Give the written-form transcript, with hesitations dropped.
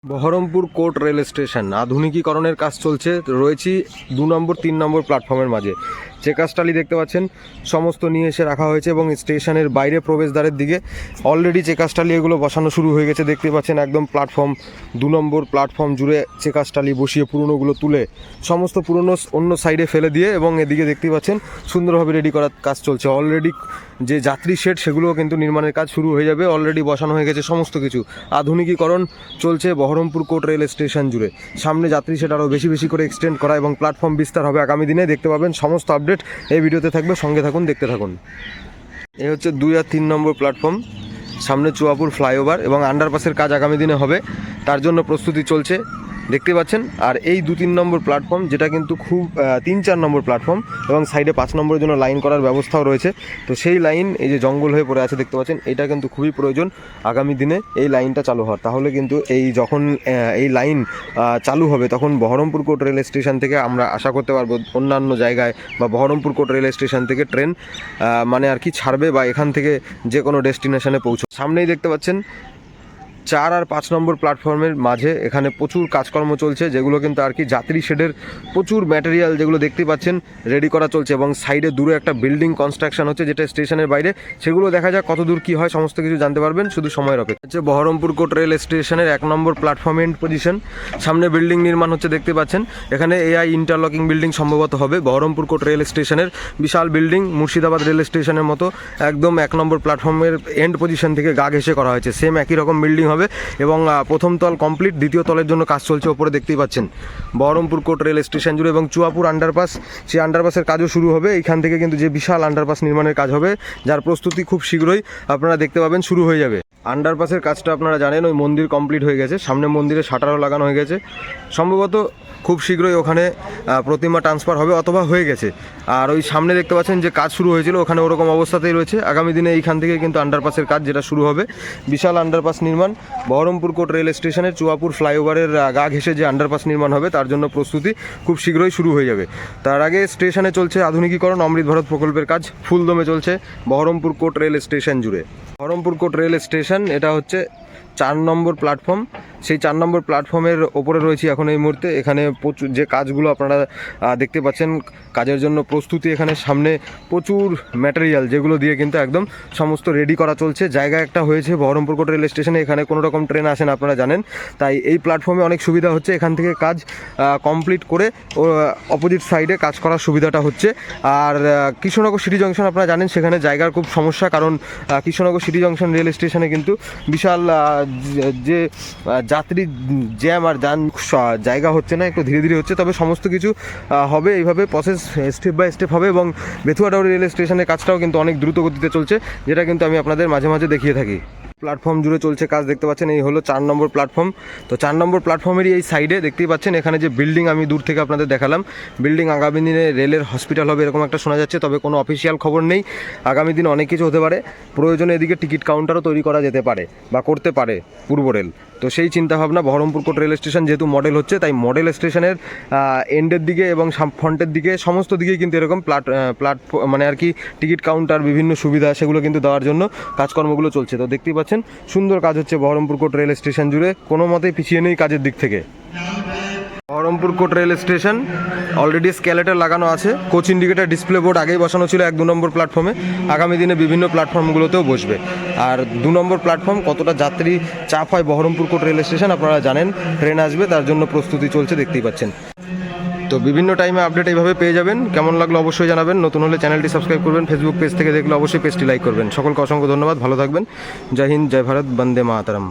Baharampur court rail station আধুনিকীকরণের কাজ চলছে। রয়েছি 2 নম্বর 3 নম্বর প্ল্যাটফর্মের মাঝে। চেকার টালি দেখতে পাচ্ছেন সমস্ত নিয়ে এসে রাখা হয়েছে এবং স্টেশনের বাইরে প্রবেশদ্বারের দিকে অলরেডি চেকার টালি এগুলো বসানো শুরু হয়ে গেছে। দেখতে পাচ্ছেন একদম প্ল্যাটফর্ম 2 নম্বর প্ল্যাটফর্ম জুড়ে চেকার টালি বসিয়ে পুরনোগুলো তুলে সমস্ত পুরনো অন্য সাইডে ফেলে দিয়ে এবং এদিকে দেখতে পাচ্ছেন সুন্দরভাবে রেডি করার কাজ চলছে। অলরেডি যে যাত্রী শেড সেগুলোও কিন্তু নির্মাণের কাজ শুরু হয়ে যাবে। অলরেডি বসানো হয়ে গেছে সমস্ত কিছু। আধুনিকীকরণ চলছে বহরমপুর কোর্ট রেল স্টেশন জুড়ে। সামনে যাত্রী শেড আরও বেশি বেশি করে এক্সটেন্ড করা এবং প্ল্যাটফর্ম বিস্তার হবে আগামী দিনে। দেখতে পাবেন সমস্ত আপডেট এই ভিডিওতে থাকবে, সঙ্গে থাকুন, দেখতে থাকুন। এই হচ্ছে 2 আর 3 নম্বর প্ল্যাটফর্ম। সামনে চুয়াপুর ফ্লাইওভার এবং আন্ডারপাসের কাজ আগামী দিনে হবে, তার জন্য প্রস্তুতি চলছে দেখতে পাচ্ছেন। আর এই 2-3 নম্বর প্ল্যাটফর্ম যেটা কিন্তু খুব 3-4 নম্বর প্ল্যাটফর্ম এবং সাইডে 5 নম্বরের জন্য লাইন করার ব্যবস্থাও রয়েছে। তো সেই লাইন এই যে জঙ্গল হয়ে পড়ে আছে দেখতে পাচ্ছেন, এটা কিন্তু খুবই প্রয়োজন আগামী দিনে এই লাইনটা চালু হওয়ার। তাহলে কিন্তু এই যখন এই লাইন চালু হবে তখন বহরমপুর কোর্ট রেল স্টেশন থেকে আমরা আশা করতে পারবো অন্যান্য জায়গায় বা বহরমপুর কোর্ট রেল স্টেশন থেকে ট্রেন মানে আর কি ছাড়বে বা এখান থেকে যে কোনো ডেস্টিনেশনে পৌঁছবে। সামনেই দেখতে পাচ্ছেন 4 আর 5 নম্বর প্ল্যাটফর্মের মাঝে এখানে প্রচুর কাজকর্ম চলছে, যেগুলো কিন্তু আর কি যাত্রী শেডের প্রচুর ম্যাটেরিয়াল যেগুলো দেখতে পাচ্ছেন রেডি করা চলছে এবং সাইডে দূরে একটা বিল্ডিং কনস্ট্রাকশন হচ্ছে যেটা স্টেশনের বাইরে। সেগুলো দেখা যাক কত দূর কী হয়, সমস্ত কিছু জানতে পারবেন শুধু সময়ের অপেক্ষা। হচ্ছে বহরমপুর কোর্ট রেল স্টেশনের 1 নম্বর প্ল্যাটফর্ম এন্ড পজিশন। সামনে বিল্ডিং নির্মাণ হচ্ছে দেখতে পাচ্ছেন। এখানে এআই ইন্টারলকিং বিল্ডিং সম্ভবত হবে। বহরমপুর কোর্ট রেল স্টেশনের বিশাল বিল্ডিং, মুর্শিদাবাদ রেল স্টেশনের মতো একদম 1 নম্বর প্ল্যাটফর্মের এন্ড পজিশন থেকে গা ঘেঁষে করা হয়েছে। সেম একই রকম বিল্ডিং হবে এবং প্রথম তল কমপ্লিট, দ্বিতীয় তলের জন্য কাজ চলছে ওপরে দেখতেই পাচ্ছেন বহরমপুর কোর্ট রেল স্টেশন জুড়ে। এবং চুয়াপুর আন্ডারপাস, সেই আন্ডারপাসের কাজও শুরু হবে। এইখান থেকে কিন্তু যে বিশাল আন্ডারপাস নির্মাণের কাজ হবে, যার প্রস্তুতি খুব শীঘ্রই আপনারা দেখতে পাবেন শুরু হয়ে যাবে। আন্ডারপাসের কাজটা আপনারা জানেন, ওই মন্দির কমপ্লিট হয়ে গেছে, সামনে মন্দিরে শাটারও লাগানো হয়ে গেছে। সম্ভবত খুব শীঘ্রই ওখানে প্রতিমা ট্রান্সফার হবে অথবা হয়ে গেছে। আর ওই সামনে দেখতে পাচ্ছেন যে কাজ শুরু হয়েছিল ওখানে ওরকম অবস্থাতেই রয়েছে। আগামী দিনে এইখান থেকে কিন্তু আন্ডারপাসের কাজ যেটা শুরু হবে, বিশাল আন্ডারপাস নির্মাণ। বহরমপুর কোর্ট রেল স্টেশনের চুয়াপুর ফ্লাইওভারের গা ঘেঁষে যে আন্ডারপাস নির্মাণ হবে তার জন্য প্রস্তুতি খুব শীঘ্রই শুরু হয়ে যাবে। তার আগে স্টেশনে চলছে আধুনিকীকরণ, অমৃত ভারত প্রকল্পের কাজ ফুলদমে চলছে বহরমপুর কোর্ট রেল স্টেশন জুড়ে। বহরমপুর কোর্ট রেল স্টেশন এটা হচ্ছে 4 নম্বর প্ল্যাটফর্ম। সেই 4 নম্বর প্ল্যাটফর্মের ওপরে রয়েছি এখন এই মুহূর্তে। এখানে প্রচুর যে কাজগুলো আপনারা দেখতে পাচ্ছেন, কাজের জন্য প্রস্তুতি। এখানে সামনে প্রচুর ম্যাটেরিয়াল যেগুলো দিয়ে কিন্তু একদম সমস্ত রেডি করা চলছে। জায়গা একটা হয়েছে বহরমপুর কোর্ট রেল স্টেশনে, এখানে কোনো রকম ট্রেন আসে না আপনারা জানেন, তাই এই প্ল্যাটফর্মে অনেক সুবিধা হচ্ছে। এখান থেকে কাজ কমপ্লিট করে অপোজিট সাইডে কাজ করার সুবিধাটা হচ্ছে। আর কৃষ্ণনগর সিটি জংশন আপনারা জানেন, সেখানে জায়গার খুব সমস্যা, কারণ কৃষ্ণনগর সিটি জংশন রেল স্টেশনে কিন্তু বিশাল যে যাত্রী জ্যাম আর জায়গা হচ্ছে না, একটু ধীরে ধীরে হচ্ছে, তবে সমস্ত কিছু হবে এইভাবে প্রসেস স্টেপ বাই স্টেপ হবে। এবং বেথুয়াডাউরি রেল স্টেশনের কাজটাও কিন্তু অনেক দ্রুত গতিতে চলছে, যেটা কিন্তু আমি আপনাদের মাঝে মাঝে দেখিয়ে থাকি। প্ল্যাটফর্ম জুড়ে চলছে কাজ দেখতে পাচ্ছেন। এই হলো 4 নম্বর প্ল্যাটফর্ম। তো 4 নম্বর প্ল্যাটফর্মেরই এই সাইডে দেখতেই পাচ্ছেন এখানে যে বিল্ডিং আমি দূর থেকে আপনাদের দেখালাম, বিল্ডিং আগামী দিনে রেলের হসপিটাল হবে এরকম একটা শোনা যাচ্ছে, তবে কোনো অফিসিয়াল খবর নেই। আগামী দিনে অনেক কিছু হতে পারে, প্রয়োজনে এদিকে টিকিট কাউন্টারও তৈরি করা যেতে পারে বা করতে পারে পূর্ব রেল। তো সেই চিন্তাভাবনা বহরমপুর কোর্ট রেল স্টেশন যেহেতু মডেল হচ্ছে, তাই মডেল স্টেশনের এন্ডের দিকে এবং ফ্রন্টের দিকে সমস্ত দিকেই কিন্তু এরকম মানে আর কি টিকিট কাউন্টার, বিভিন্ন সুবিধা সেগুলো কিন্তু দেওয়ার জন্য কাজকর্মগুলো চলছে। তো দেখতেই পাচ্ছেন সুন্দর কাজ হচ্ছে বহরমপুর কোর্ট রেল স্টেশন জুড়ে, কোনো মতেই পিছিয়ে নেই কাজের দিক থেকে। Baharampur court rail station already escalator লাগানো আছে, কোচ ইন্ডিকেটর ডিসপ্লে বোর্ড আগেই বসানো ছিল 1-2 নম্বর প্ল্যাটফর্মে, আগামী দিনে বিভিন্ন প্ল্যাটফর্মগুলোতেও বসবে। আর 2 নম্বর প্ল্যাটফর্ম কতটা যাত্রী চাপ হয় বহরমপুর কোর্ট রেল স্টেশন আপনারা জানেন, ট্রেন আসবে তার জন্য প্রস্তুতি চলছে দেখতেই পাচ্ছেন। তো বিভিন্ন টাইমে আপডেট এইভাবে পেয়ে যাবেন। কেমন লাগলো অবশ্যই জানাবেন। নতুন হলে চ্যানেলটি সাবস্ক্রাইব করবেন, ফেসবুক পেজ থেকে দেখলে অবশ্যই পেজটি লাইক করবেন। সকলকে অসংখ্য ধন্যবাদ, ভালো থাকবেন। জয় হিন্দ, জয় ভারত, বন্দে মাতরম।